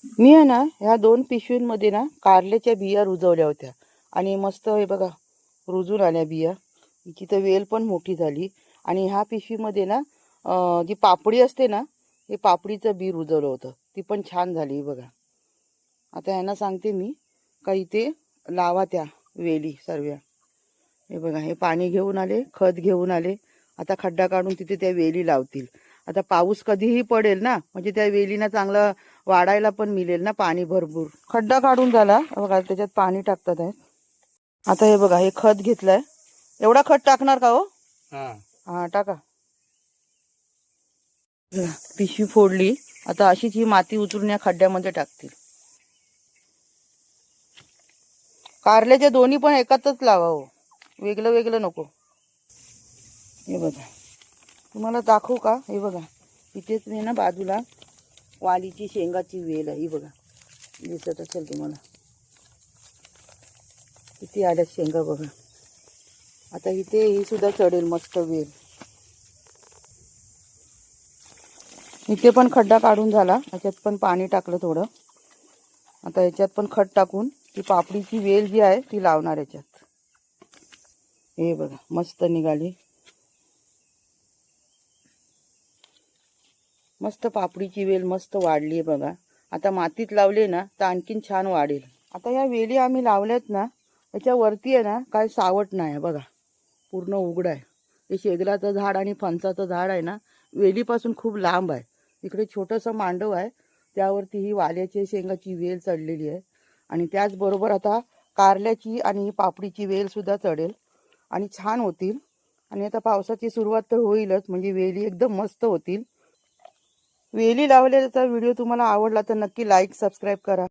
मी आहे ना ह्या 2 पिशवींमध्ये ना कारल्याच्या बिया रुजवल्या होत्या आणि मस्त हे बघा रुजून आल्या बिया. हिची तर वेल पण मोठी झाली. आणि ह्या पिशवीमध्ये ना जी पापडी असते ना, हे पापडीचं बी रुजवलं होतं, ती पण छान झाली बघा. आता यांना सांगते मी का इथे लावा त्या वेली सर्व. हे बघा, हे पाणी घेऊन आले, खत घेऊन आले. आता खड्डा काढून तिथे त्या वेली लावतील. आता पाऊस कधीही पडेल ना, म्हणजे त्या वेलीना चांगलं वाढायला पण मिळेल ना, पाणी भरपूर. खड्डा काढून झाला बघा, त्याच्यात पाणी टाकतात आहे. आता हे बघा, हे खत घेतलंय. एवढा खत टाकणार का हो? हा टाका. पिशवी फोडली. आता अशीच ही माती उचलून या खड्ड्यामध्ये टाकतील. कारल्याच्या दोन्ही पण एकातच लावा हो, वेगळं वेगळं नको. हे बघा, तुम्हाला दाखवू का? हे बघा, इथेच मी ना बाजूला वालीची शेंगाची वेल आहे. ही बघा, दिसत असेल तुम्हाला किती आल्या शेंगा बघा. आता इथे ही सुद्धा चढेल मस्त वेल. इथे पण खड्डा काढून झाला, याच्यात पण पाणी टाकलं थोडं. आता याच्यात पण खत टाकून ती पापडीची वेल जी आहे ती लावणार याच्यात. हे बघा, मस्त निघाली. मस्त पापडीची वेल मस्त वाढली बघा. आता मातीत लावले ना तर आणखीन छान वाढेल. आता या वेली आम्ही लावल्यात ना, याच्यावरती आहे ना काय सावट नाही बघा, पूर्ण उघड आहे. हे शेगलाचं झाड आणि फणसाचं झाड आहे ना, वेलीपासून खूप लांब आहे. इकडे छोटंसं मांडव आहे, त्यावरती ही वाल्याची शेंगाची वेल चढलेली आहे. आणि त्याचबरोबर आता कारल्याची आणि पापडीची वेल सुद्धा चढेल आणि छान होतील. आणि आता पावसाची सुरुवात तर होईलच, म्हणजे वेली एकदम मस्त होतील. वेली लावल्याचा व्हिडिओ तुम्हाला आवडला तर नक्की लाईक सबस्क्राईब करा.